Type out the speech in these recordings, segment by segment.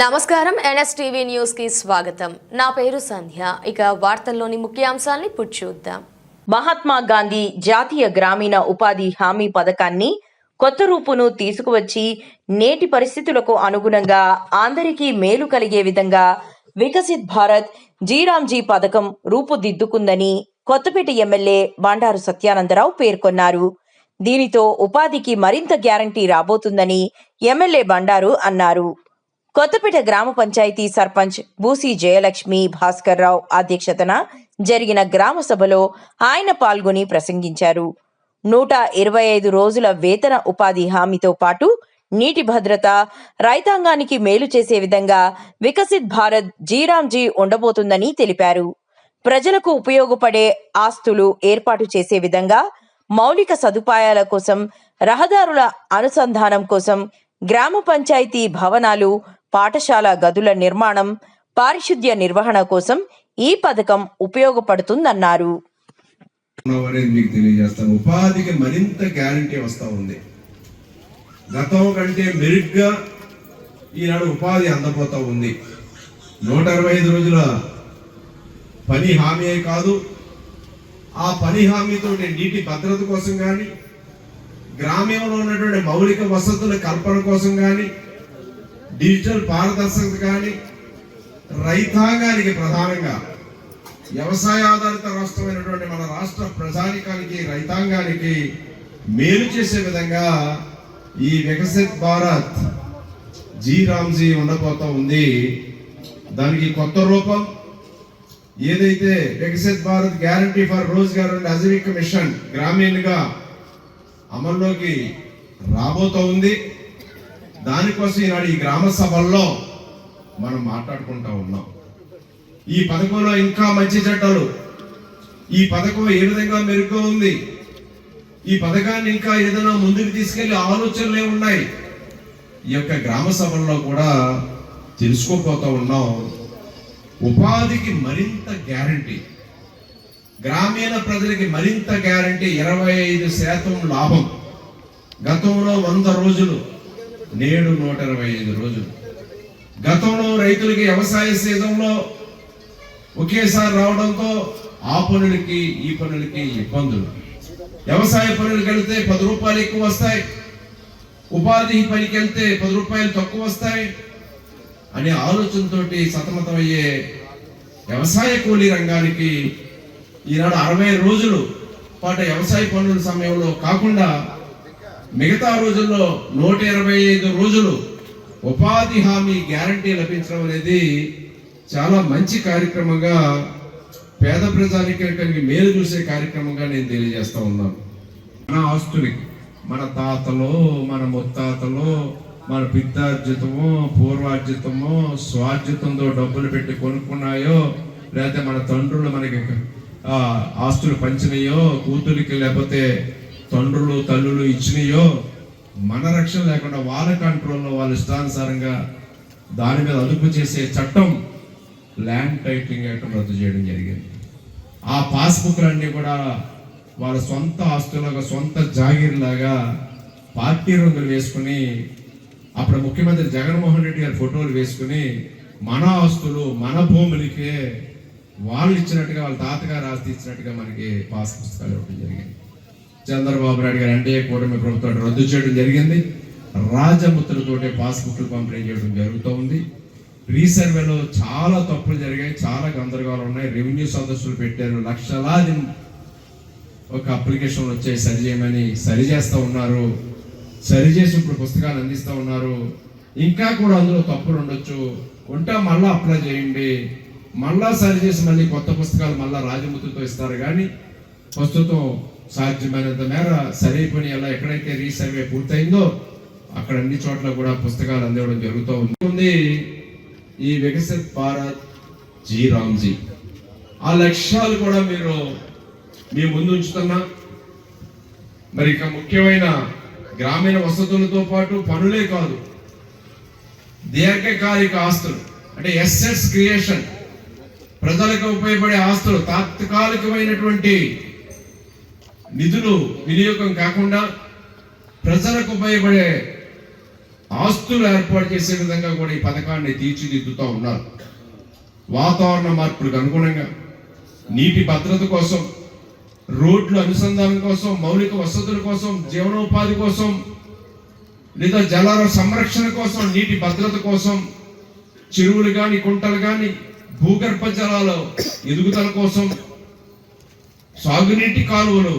నమస్కారం NSTV news కి స్వాగతం. నా పేరు సంధ్య. ఇక వార్తల్లోని ముఖ్యాంశాలని చూద్దాం. మహాత్మా గాంధీ జాతీయ గ్రామీణ ఉపాధి హామీ పథకాన్ని కొత్త రూపును తీసుకువచ్చి నేటి పరిస్థితులకు అనుగుణంగా అందరికీ మేలు కలిగే విధంగా వికసిత్ భారత్ జీరామ్జీ పథకం రూపుదిద్దుకుందని కొత్తపేట ఎమ్మెల్యే బండారు సత్యానందరావు పేర్కొన్నారు. దీనితో ఉపాధికి మరింత గ్యారంటీ రాబోతుందని ఎమ్మెల్యే బండారు అన్నారు. కొత్తపేట గ్రామ పంచాయతీ సర్పంచ్ బూసి జయలక్ష్మి భాస్కర్ రావు అధ్యక్షతన జరిగిన గ్రామ సభలో ఆయన పాల్గొని ప్రసంగించారు. 125 రోజుల వేతన ఉపాధి హామీతో పాటు నీటి భద్రత, రైతాంగానికి మేలు చేసే విధంగా వికసిత్ భారత్ జీరామ్జీ ఉండబోతుందని తెలిపారు. ప్రజలకు ఉపయోగపడే ఆస్తులు ఏర్పాటు చేసే విధంగా మౌలిక సదుపాయాల కోసం, రహదారుల అనుసంధానం కోసం, గ్రామ పంచాయతీ భవనాలు, పాఠశాల గదుల నిర్మాణం, పారిశుద్ధ్య నిర్వహణ కోసం ఈ పథకం ఉపయోగపడుతుందన్నారు. ఉపాధికి మరింత గ్యారంటీ వస్తూ ఉంది. గతం కంటే మెరుగ్గా ఈనాడు ఉపాధి అందబోతా ఉంది. 125 రోజుల పని హామీ కాదు, ఆ పని హామీతో నీటి భద్రత కోసం కానీ, గ్రామంలో ఉన్నటువంటి మౌలిక వసతుల కల్పన కోసం కానీ, డిజిటల్ పారదర్శకత కానీ, రైతాంగానికి ప్రధానంగా వ్యవసాయ ఆధారిత రాష్ట్రమైనటువంటి మన రాష్ట్ర ప్రజానికానికి, రైతాంగానికి మేలు చేసే విధంగా ఈ వికసిత్ భారత్ జీరామ్జీ ఉండబోతా ఉంది. దానికి కొత్త రూపం ఏదైతే Viksit Bharat guarantee for Rozgar and Ajeevika mission గ్రామీణగా అమల్లోకి రాబోతా ఉంది. దానికోసం ఈనాడు ఈ గ్రామ సభల్లో మనం మాట్లాడుకుంటా ఉన్నాం. ఈ పథకంలో ఇంకా మంచి చట్టాలు, ఈ పథకం ఏ విధంగా మెరుగ్గా ఉంది, ఈ పథకాన్ని ఇంకా ఏదైనా ముందుకు తీసుకెళ్లే ఆలోచనలే ఉన్నాయి. ఈ యొక్క గ్రామ సభల్లో కూడా తెలుసుకోపోతా ఉన్నాం. ఉపాధికి మరింత గ్యారంటీ, గ్రామీణ ప్రజలకి మరింత గ్యారంటీ, 25% లాభం. గతంలో 100 రోజులు, నేడు 125 రోజులు. గతంలో రైతులకి వ్యవసాయ సీజన్లో ఒకేసారి రావడంతో ఆ పనులకి ఈ పనులకి ఇబ్బందులు. వ్యవసాయ పనులకు వెళ్తే 10 రూపాయలు ఎక్కువ వస్తాయి, ఉపాధి పనికి వెళ్తే 10 రూపాయలు తక్కువ వస్తాయి అనే ఆలోచనతోటి సతమతమయ్యే వ్యవసాయ కూలీ రంగానికి ఈనాడు 60 రోజులు పాటు వ్యవసాయ పనుల సమయంలో కాకుండా మిగతా రోజుల్లో 125 రోజులు ఉపాధి హామీ గ్యారంటీ లభించడం అనేది చాలా మంచి కార్యక్రమంగా, పేద ప్రజానికానికి మేలు చూసే కార్యక్రమంగా నేను తెలియజేస్తా ఉన్నాను. మన ఆస్తులకి, మన తాతలో, మన ముత్తాతలో, మన పిత్తార్జితమో, పూర్వార్జితమో, స్వార్జితంతో డబ్బులు పెట్టి కొనుక్కున్నాయో, లేకపోతే మన తండ్రులు మనకి ఆస్తులు పంచినాయో, కూతురికి లేకపోతే తండ్రులు తల్లులు ఇచ్చినాయో, మన రక్షణ లేకుండా వాళ్ళ కంట్రోల్లో వాళ్ళ ఇష్టానుసారంగా దాని మీద అదుపు చేసే చట్టం ల్యాండ్ టైటిలింగ్ యాక్ట్ రద్దు చేయడం జరిగింది. ఆ పాస్బుక్లన్నీ కూడా వాళ్ళ సొంత ఆస్తులాగా, సొంత జాగీర్లాగా పార్టీ రంగులు వేసుకుని, అప్పుడు ముఖ్యమంత్రి జగన్మోహన్ రెడ్డి గారి ఫోటోలు వేసుకుని మన ఆస్తులు, మన భూములకే వాళ్ళు ఇచ్చినట్టుగా, వాళ్ళ తాతగారు ఆస్తి ఇచ్చినట్టుగా మనకి పాస్ పుస్తకాలు ఇవ్వడం జరిగింది. చంద్రబాబు నాయుడు గారు ఎన్డీఏ కూటమి ప్రభుత్వం రద్దు చేయడం జరిగింది. రాజముద్రతోటే పాస్బుక్లు పంపిణీ చేయడం జరుగుతూ ఉంది. రీసర్వేలో చాలా తప్పులు జరిగాయి, చాలా గందరగోళం ఉన్నాయి. రెవెన్యూ సదస్సులు పెట్టారు, లక్షలాది ఒక అప్లికేషన్లు వచ్చాయి, సరిచేయమని సరిచేస్తూ ఉన్నారు. సరిచేసి ఇప్పుడు పుస్తకాలు అందిస్తూ ఉన్నారు. ఇంకా కూడా అందులో తప్పులు ఉండొచ్చు, ఉంటే మళ్ళీ అప్లై చేయండి, మళ్ళా సరిచేసి మళ్ళీ కొత్త పుస్తకాలు మళ్ళీ రాజముద్రతో ఇస్తారు. కానీ ప్రస్తుతం సాధ్యమైనంత మేర సరైపోయి ఎలా ఎక్కడైతే రీసర్వే పూర్తయిందో అక్కడ అన్ని చోట్ల కూడా పుస్తకాలు అందివ్వడం జరుగుతూ ఉంది. ఈ వికసిత్ భారత్ జీరామ్జీ ఆ లక్ష్యాలు కూడా మీరు మీ ముందు ఉంచుతున్నా. మరి ఇక ముఖ్యమైన గ్రామీణ వసతులతో పాటు పనులే కాదు, దీర్ఘకాలిక ఆస్తులు అంటే ఎస్సెట్స్ క్రియేషన్, ప్రజలకు ఉపయోగపడే ఆస్తులు, తాత్కాలికమైనటువంటి నిధులు వినియోగం కాకుండా ప్రజలకు ఉపయోగపడే ఆస్తులు ఏర్పాటు చేసే విధంగా కూడా ఈ పథకాన్ని తీర్చిదిద్దుతూ ఉన్నారు. వాతావరణ మార్పులకు అనుగుణంగా నీటి భద్రత కోసం, రోడ్ల అనుసంధానం కోసం, మౌలిక వసతుల కోసం, జీవనోపాధి కోసం, లేదా జలాల సంరక్షణ కోసం, నీటి భద్రత కోసం, చెరువులు కానీ కుంటలు కానీ భూగర్భ జలాల ఎదుగుదల కోసం, సాగునీటి కాలువలు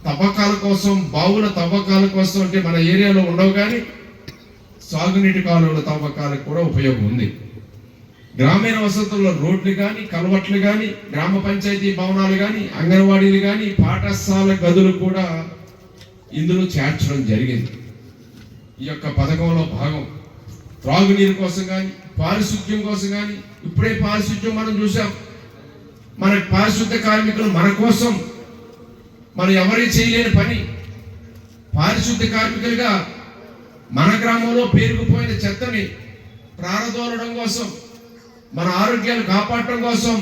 తవ్వకాల కోసం, బావుల తవ్వకాల కోసం, అంటే మన ఏరియాలో ఉండవు కానీ సాగునీటి కాలువల తవ్వకాలకు కూడా ఉపయోగం ఉంది. గ్రామీణ వసతుల్లో రోడ్లు కానీ, కలవట్లు కానీ, గ్రామ పంచాయతీ భవనాలు కానీ, అంగన్వాడీలు కానీ, పాఠశాల గదులు కూడా ఇందులో చేర్చడం జరిగింది. ఈ యొక్క పథకంలో భాగం త్రాగునీరు కోసం కానీ, పారిశుద్ధ్యం కోసం కానీ, ఇప్పుడే పారిశుద్ధ్యం మనం చూసాం. మన పారిశుద్ధ్య కార్మికులు మన కోసం, మనం ఎవరి చేయలేని పని పారిశుద్ధ్య కార్మికులుగా మన గ్రామంలో పేరుకుపోయిన చెత్తని ప్రారదోలడం కోసం, మన ఆరోగ్యాలు కాపాడటం కోసం,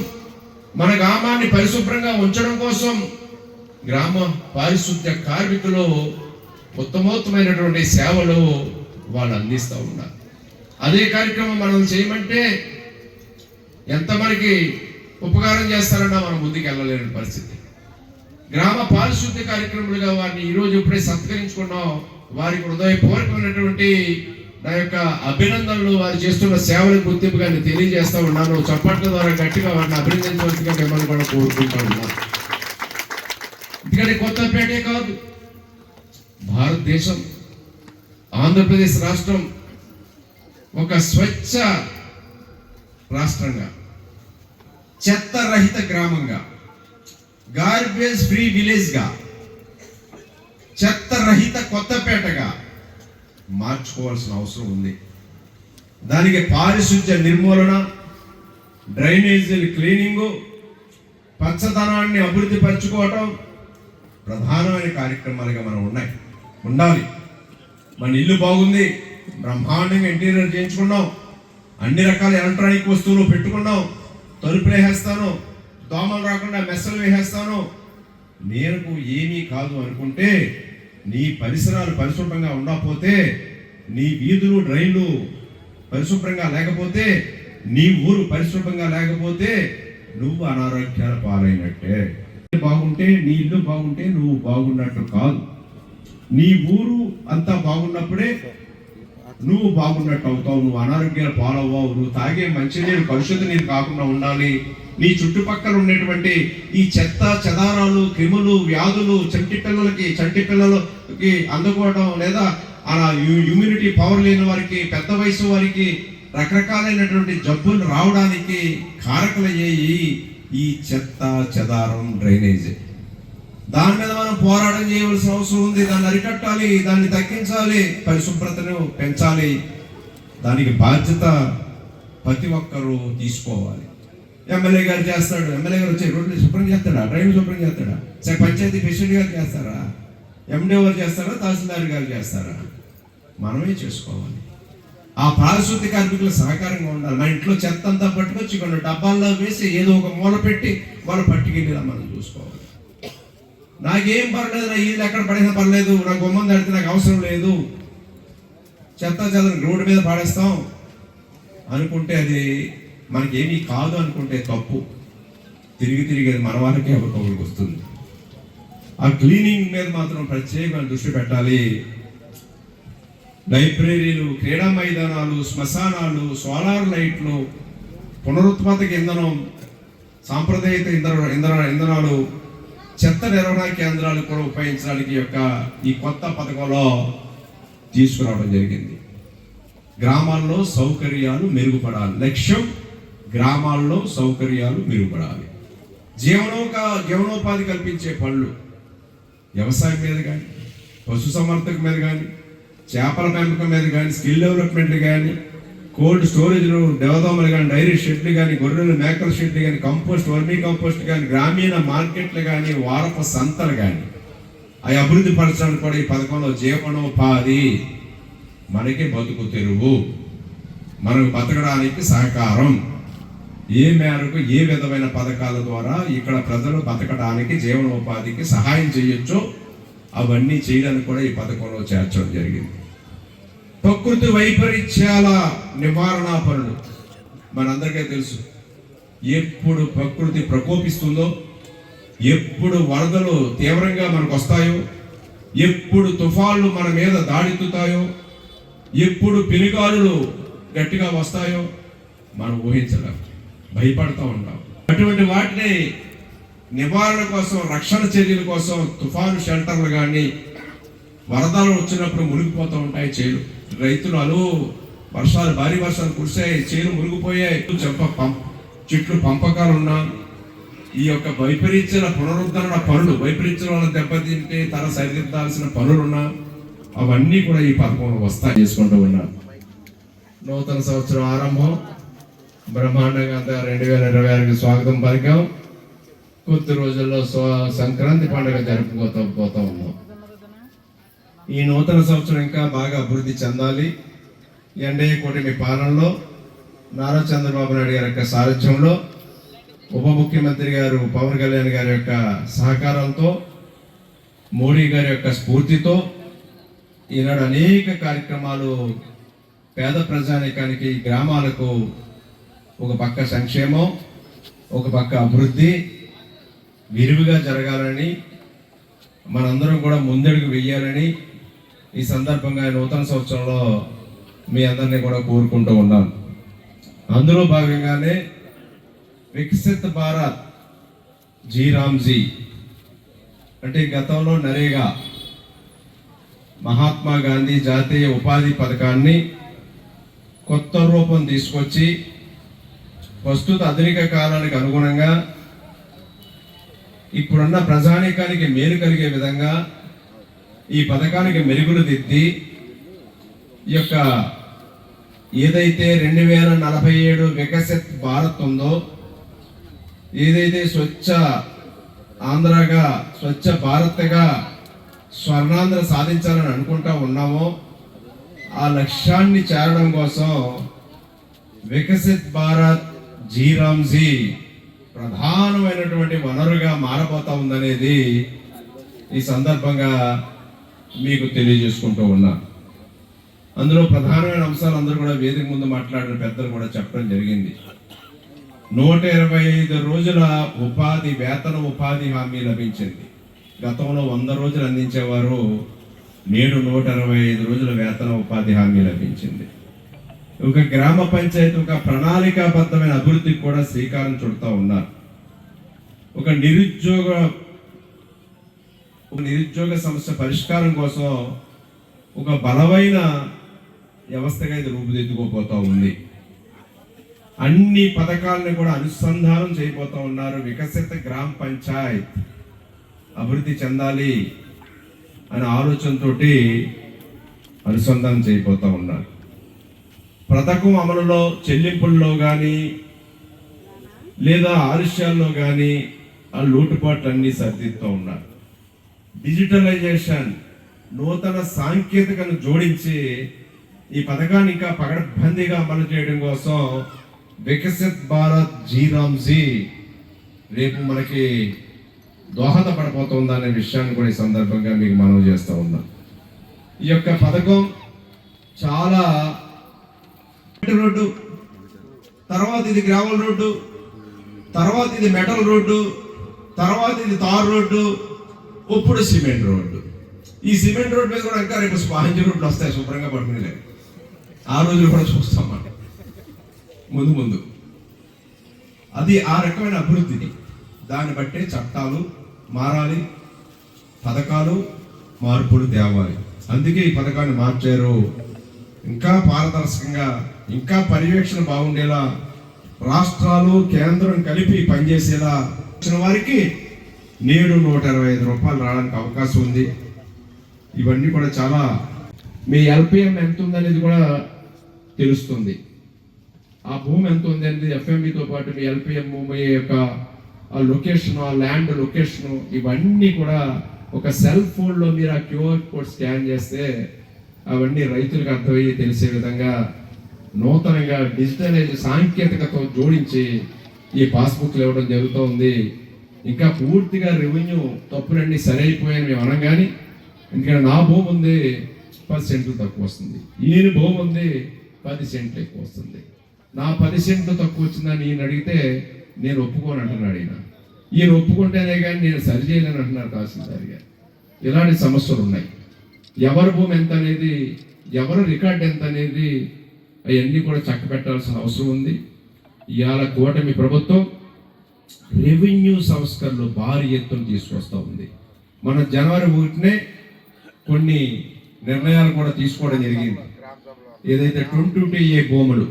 మన గ్రామాన్ని పరిశుభ్రంగా ఉంచడం కోసం గ్రామ పారిశుద్ధ్య కార్మికులు ఉత్తమోత్తమైనటువంటి సేవలు వాళ్ళు అందిస్తూ ఉన్నారు. అదే కార్యక్రమం మనం చేయమంటే ఎంత మనకి ఉపకారం చేస్తారన్నా మనం ముందుకు వెళ్ళలేని పరిస్థితి. గ్రామ పారిశుద్ధ్య కార్యక్రమాలుగా వారిని ఈరోజు ఇప్పుడే సత్కరించుకున్నాం. వారికి హృదయపూర్వకమైనటువంటి నా యొక్క అభినందనలు, వారు చేస్తున్న సేవల గుర్తింపుగా నేను తెలియజేస్తా ఉన్నాను. చప్పట్ల ద్వారా గట్టిగా వారిని అభినందించవలసిగా మిమ్మల్ని కూడా కోరుకుంటా ఉన్నాను. ఎందుకంటే కొత్తపేటే కాదు, భారతదేశం, ఆంధ్రప్రదేశ్ రాష్ట్రం ఒక స్వచ్ఛ రాష్ట్రంగా, చెత్త రహిత గ్రామంగా, గార్బేజ్ ఫ్రీ విలేజ్గా, చెత్త రహిత కొత్తపేటగా మార్చుకోవాల్సిన అవసరం ఉంది. దానికి పారిశుద్ధ్య నిర్మూలన, డ్రైనేజీల క్లీనింగు, పచ్చదనాన్ని అభివృద్ధి పరచుకోవటం ప్రధానమైన కార్యక్రమాలుగా మనం ఉండాలి. మన ఇల్లు బాగుంది, బ్రహ్మాండంగా ఇంటీరియర్ చేయించుకున్నాం, అన్ని రకాల ఎలక్ట్రానిక్ వస్తువులు పెట్టుకున్నాం, తలుపులు వేసేస్తాను, దోమలు రాకుండా మెస్సలు వేసేస్తాను, నేరకు ఏమీ కాదు అనుకుంటే, నీ పరిసరాలు పరిశుభ్రంగా ఉండకపోతే, నీ వీధులు డ్రైన్లు పరిశుభ్రంగా లేకపోతే, నీ ఊరు పరిశుభ్రంగా లేకపోతే నువ్వు అనారోగ్యాల పాలైనట్టే. బాగుంటే నీ ఇల్లు బాగుంటే నువ్వు బాగున్నట్టు కాదు. నీ ఊరు అంతా బాగున్నప్పుడే నువ్వు బాగున్నట్టు అవుతావు, నువ్వు అనారోగ్యాల పాలవ్వవు. నువ్వు తాగే మంచినీరు కలుషిత నీరు కాకుండా ఉండాలి. నీ చుట్టుపక్కల ఉండేటువంటి ఈ చెత్త చెదారాలు, క్రిములు, వ్యాధులు చంటి పిల్లలకి అందుకోవడం, లేదా అలా ఇమ్యూనిటీ పవర్ లేని వారికి, పెద్ద వయసు వారికి రకరకాలైనటువంటి జబ్బులు రావడానికి కారకులయ్యేయి ఈ చెత్త చెదారం, డ్రైనేజ్. దాని మీద మనం పోరాటం చేయవలసిన అవసరం ఉంది. దాన్ని అరికట్టాలి, దాన్ని తగ్గించాలి, పరిశుభ్రతను పెంచాలి. దానికి బాధ్యత ప్రతి ఒక్కరూ తీసుకోవాలి. ఎమ్మెల్యే గారు చేస్తాడు, ఎమ్మెల్యే గారు వచ్చి రోడ్లు శుభ్రం చేస్తాడా, డ్రైన్ శుభ్రం చేస్తాడా? పంచాయతీ ప్రెసిడెంట్ గారు చేస్తారా? ఎండీ గారు చేస్తారా? తహసీల్దార్ గారు చేస్తారా? మనమే చేసుకోవాలి. ఆ పారిశుద్ధ్య కార్మికుల సహకారంగా ఉండాలి. మన ఇంట్లో చెత్త అంతా పట్టుకొచ్చి కొన్ని డబ్బాల్లో వేసి ఏదో ఒక మూల పెట్టి వాళ్ళు పట్టుకెళ్ళేలా మనం చూసుకోవాలి. నాకేం పర్లేదు, నా ఇల్లు ఎక్కడ పడినా పర్లేదు, నా గుమ్మం దాడితే నాకు అవసరం లేదు, చెత్త రోడ్డు మీద పాడేస్తాం అనుకుంటే అది మనకేమీ కాదు అనుకుంటే తప్పు. తిరిగి అది మన వాళ్ళకే ఒకరికి వస్తుంది. ఆ క్లీనింగ్ మీద మాత్రం ప్రత్యేకంగా దృష్టి పెట్టాలి. లైబ్రరీలు, క్రీడా మైదానాలు, శ్మశానాలు, సోలార్ లైట్లు, పునరుత్పాదక ఇంధనం, సాంప్రదాయిక ఇంధనాలు, చెత్త నిర్వహణ కేంద్రాలు కూడా ఉపయోగించడానికి ఈ కొత్త పథకంలో తీసుకురావడం జరిగింది. గ్రామాల్లో సౌకర్యాలు మెరుగుపడాలి. లక్ష్యం గ్రామాల్లో సౌకర్యాలు మెరుగుపడాలి. జీవనోపాధి కల్పించే పనులు, వ్యవసాయం మీద కానీ, పశుసంవర్ధక మీద కానీ, చేపల పెంపకం మీద కానీ, స్కిల్ డెవలప్మెంట్ కానీ, కోల్డ్ స్టోరేజ్లు, దేవదోమలు కానీ, డైరీ షెడ్లు కానీ, గొర్రెలు మేకల షెడ్లు కానీ, కంపోస్ట్, వర్మీ కంపోస్ట్ కానీ, గ్రామీణ మార్కెట్లు కానీ, వారపు సంతలు కానీ అవి అభివృద్ధి పరచడానికి కూడా ఈ పథకంలో జీవనోపాధి, మనకి బతుకు తెరువు, మనకు బతకడానికి సహకారం, ఏ మేరకు ఏ విధమైన పథకాల ద్వారా ఇక్కడ ప్రజలు బతకడానికి, జీవనోపాధికి సహాయం చేయొచ్చో అవన్నీ చేయడానికి కూడా ఈ పథకంలో చేర్చడం జరిగింది. ప్రకృతి వైపరీత్యాల నివారణ పనులు. మనందరికీ తెలుసు, ఎప్పుడు ప్రకృతి ప్రకోపిస్తుందో, ఎప్పుడు వరదలు తీవ్రంగా మనకు వస్తాయో, ఎప్పుడు తుఫాన్లు మన మీద దాడెత్తుతాయో, ఎప్పుడు పెనుగాలులు గట్టిగా వస్తాయో మనం ఊహించలేం, భయపడుతూ ఉంటాం. అటువంటి వాటిని నివారణ కోసం, రక్షణ చర్యల కోసం తుఫాను షెల్టర్లు కానీ, వరదలు వచ్చినప్పుడు మునిగిపోతూ ఉంటాయి చేలు. రైతులు వర్షాలు, భారీ వర్షాలు కురిశాయి, చేలు మునిగిపోయాయి, చెట్లు పంపకాలు ఉన్నా, ఈ యొక్క వైపరీత్యాల పునరుద్ధరణ పనులు, వైపరీత్యాలను దెబ్బతింటే తన సరిదిద్దాల్సిన పనులున్నా అవన్నీ కూడా ఈ పథకంలో వస్తాయి చేసుకుంటూ ఉన్నారు. నూతన సంవత్సరం ఆరంభం బ్రహ్మాండంగా 2026కి స్వాగతం పలికాం. కొద్ది రోజుల్లో సంక్రాంతి పండుగ జరుపుకోతా ఉన్నాం. ఈ నూతన సంవత్సరం ఇంకా బాగా అభివృద్ధి చెందాలి. ఎన్డీఏ కూటమి పాలనలో నారా చంద్రబాబు నాయుడు గారి యొక్క సారథ్యంలో, ఉప ముఖ్యమంత్రి గారు పవన్ కళ్యాణ్ గారి యొక్క సహకారంతో, మోడీ గారి యొక్క స్ఫూర్తితో ఈనాడు అనేక కార్యక్రమాలు పేద ప్రజానీకానికి, గ్రామాలకు ఒక పక్క సంక్షేమం, ఒక పక్క అభివృద్ధి విరివిగా జరగాలని, మనందరం కూడా ముందడుగు వెయ్యాలని ఈ సందర్భంగా నూతన సంవత్సరంలో మీ అందరినీ కూడా కోరుకుంటూ ఉన్నాను. అందులో భాగంగానే వికసిత్ భారత్ జీరామ్జీ అంటే గతంలో నరేగా, మహాత్మా గాంధీ జాతీయ ఉపాధి పథకాన్ని కొత్త రూపం తీసుకొచ్చి ప్రస్తుత ఆధునిక కాలానికి అనుగుణంగా ఇప్పుడున్న ప్రజానీకానికి మేలు కలిగే విధంగా ఈ పథకానికి మెరుగులు దిద్ది, ఈ యొక్క ఏదైతే 2047 వికసిత్ భారత్ ఉందో, ఏదైతే స్వచ్ఛ ఆంధ్రగా, స్వచ్ఛ భారత్గా స్వర్ణాంధ్ర సాధించాలని అనుకుంటా ఉన్నామో, ఆ లక్ష్యాన్ని చేరడం కోసం వికసిత్ భారత్ జీరామ్జీ ప్రధానమైనటువంటి వనరుగా మారబోతా ఉందనేది ఈ సందర్భంగా మీకు తెలియజేసుకుంటూ ఉన్నా. అందులో ప్రధానమైన అంశాలు అందరూ కూడా వేదిక ముందు మాట్లాడిన పెద్దలు కూడా చెప్పడం జరిగింది. 125 రోజుల వేతన ఉపాధి హామీ లభించింది. గతంలో 100 రోజులు అందించేవారు, నేడు 125 రోజుల వేతన ఉపాధి హామీ లభించింది. ఒక గ్రామ పంచాయతీ ఒక ప్రణాళికాబద్ధమైన అభివృద్ధికి కూడా శ్రీకారం చుడుతూ ఉన్నారు. ఒక నిరుద్యోగ సమస్య పరిష్కారం కోసం ఒక బలమైన వ్యవస్థగా ఇది రూపుదిద్దుకోపోతా ఉంది. అన్ని పథకాలను కూడా అనుసంధానం చేయబోతా ఉన్నారు. వికసిత గ్రామ పంచాయత్ అభివృద్ధి చెందాలి అనే ఆలోచనతో అనుసంధానం చేయబోతా ఉన్నారు. పథకం అమలులో, చెల్లింపుల్లో కానీ లేదా ఆలస్యాల్లో కానీ ఆ లోటుపాట్లన్నీ సరిదిద్దుతూ ఉన్నారు. డిజిటలైజేషన్, నూతన సాంకేతికను జోడించి ఈ పథకాన్ని ఇంకా పకడ్బందీగా అమలు చేయడం కోసం వికసిత్ భారత్ జీరామ్జీ రేపు మనకి దోహదపడబోతుందనే విషయాన్ని కూడా ఈ సందర్భంగా మీకు మనవి చేస్తూ ఉన్నా. ఈ యొక్క పథకం చాలా రోడ్డు, తర్వాత ఇది గ్రావెల్ రోడ్డు, తర్వాత ఇది మెటల్ రోడ్డు, తర్వాత ఇది తార్ రోడ్డు, ఇప్పుడు సిమెంట్ రోడ్డు. ఈ సిమెంట్ రోడ్డు మీద కూడా ఇంకా రేపు స్పాంజ్ రోడ్లు వస్తాయి, శుభ్రంగా పడుకునే. ఆ రోజులు కూడా చూస్తాం మనం ముందు. అది ఆ రకమైన అభివృద్ధిని, దాన్ని బట్టే చట్టాలు మారాలి, పథకాలు మార్పులు తేవాలి. అందుకే ఈ పథకాన్ని మార్చారు. ఇంకా పారదర్శకంగా, ఇంకా పర్యవేక్షణ బాగుండేలా, రాష్ట్రాలు కేంద్రం కలిపి పనిచేసేలా వచ్చిన వారికి నేడు 125 రూపాయలు రావడానికి అవకాశం ఉంది. ఇవన్నీ కూడా చాలా, మీ ఎల్పిఎం ఎంత ఉందనేది కూడా తెలుస్తుంది. ఆ భూమి ఎంత ఉంది అనేది ఎఫ్ఎంఈతో పాటు మీ ఎల్పిఎం, మీ యొక్క లొకేషన్, ఆ ల్యాండ్ లొకేషన్, ఇవన్నీ కూడా ఒక సెల్ ఫోన్లో మీరు ఆ క్యూఆర్ కోడ్ స్కాన్ చేస్తే అవన్నీ రైతులకు అర్థమయ్యి తెలిసే విధంగా నూతనంగా డిజిటలైజ్ సాంకేతికతో జోడించి ఈ పాస్బుక్లు ఇవ్వడం జరుగుతూ ఉంది. ఇంకా పూర్తిగా రెవెన్యూ తప్పులన్నీ సరైపోయాయని మేము అనం కానీ, ఎందుకంటే నా భూమి ఉంది, 10 సెంట్లు తక్కువ వస్తుంది. ఈయన భూమి ఉంది 10 సెంట్లు ఎక్కువ వస్తుంది. నా 10 సెంట్లు తక్కువ వచ్చిందని ఈయన అడిగితే నేను ఒప్పుకోను అంటున్నాడు. ఈయన ఒప్పుకుంటేనే కానీ నేను సరి చేయలేని అంటున్నారు తహసీల్దార్ గారు. ఇలాంటి సమస్యలు ఉన్నాయి. ఎవరి భూమి ఎంత అనేది, ఎవరి రికార్డ్ ఎంత అనేది అవన్నీ కూడా చక్కబెట్టాల్సిన అవసరం ఉంది. ఇవాళ కూటమి ప్రభుత్వం రెవెన్యూ సంస్కరణలు భారీ ఎత్తున తీసుకొస్తూ ఉంది. మన జనవరి 1నే కొన్ని నిర్ణయాలు కూడా తీసుకోవడం జరిగింది. ఏదైతే 22A భూములు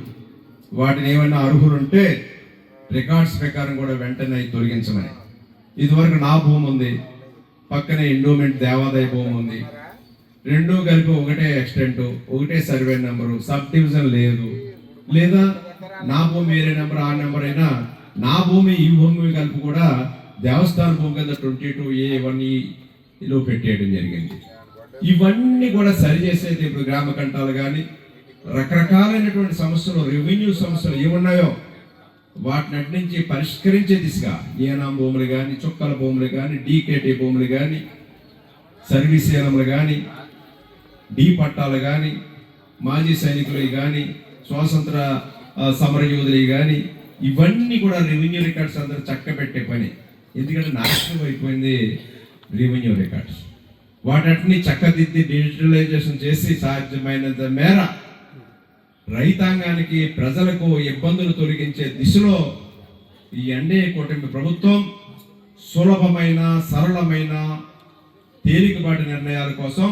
వాటిని ఏమైనా అర్హులు ఉంటే రికార్డ్స్ ప్రకారం కూడా వెంటనే తొలగించమని. ఇదివరకు నా భూమి ఉంది, పక్కనే ఎండోమెంట్ దేవాదాయ భూమి ఉంది, రెండూ కలిపి ఒకటే ఎక్స్టెంట్, ఒకటే సర్వే నెంబరు, సబ్ డివిజన్ లేదు, లేదా నా భూమి వేరే నెంబర్ ఆ నెంబర్ అయినా నా భూమి ఈ భూమి కలిపి కూడా దేవస్థాన భూమి కింద 22A1లో పెట్టేయడం జరిగింది. ఇవన్నీ కూడా సరిచేసేది ఇప్పుడు గ్రామ కంటాలు కానీ రకరకాలైనటువంటి సమస్యలు, రెవెన్యూ సమస్యలు ఏమున్నాయో వాటిని నుంచి పరిష్కరించే దిశగా ఏనాం భూములు కానీ, చుక్కల భూములు కానీ, డీకేటీ భూములు కానీ, సర్వీస్ ఏనములు కానీ, డి పట్టాలు కానీ, మాజీ సైనికులు కానీ, స్వాతంత్ర సమరయోధులు కానీ, ఇవన్నీ కూడా రెవెన్యూ రికార్డ్స్ అందరూ చక్కబెట్టే పని. ఎందుకంటే నాశనం అయిపోయింది రెవెన్యూ రికార్డ్స్. వాటిని చక్కదిద్ది డిజిటలైజేషన్ చేసి సాధ్యమైనంత మేర రైతాంగానికి, ప్రజలకు ఇబ్బందులు తొలగించే దిశలో ఈ ఎన్డీఏ కూటమి ప్రభుత్వం సులభమైన, సరళమైన, తేలికపాటి నిర్ణయాల కోసం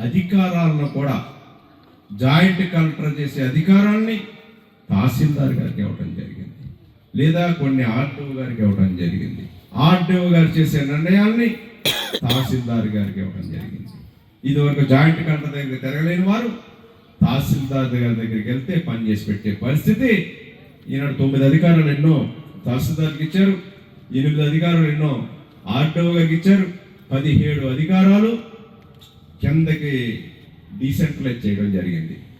అధికారాలను కూడా జాయింట్ కలెక్టర్ చేసే అధికారాన్ని తహసీల్దార్ గారికి ఇవ్వడం జరిగింది, లేదా కొన్ని ఆర్డీఓ గారికి ఇవ్వడం జరిగింది. ఆర్డీఓ గారు చేసే నిర్ణయాల్ని తహసీల్దార్ గారికి ఇవ్వడం జరిగింది. ఇదివరకు జాయింట్ కలెక్టర్ దగ్గర తిరగలేని వారు తహసీల్దార్ గారి దగ్గరికి వెళ్తే పని చేసి పెట్టే పరిస్థితి. ఈనాడు 9 అధికారులు ఎన్నో తహసీల్దార్కి ఇచ్చారు, 8 అధికారులు ఎన్నో ఆర్డీఓ గారికి ఇచ్చారు, 17 అధికారాలు కిందకి డీసెంట్రలైజ్ చేయడం జరిగింది.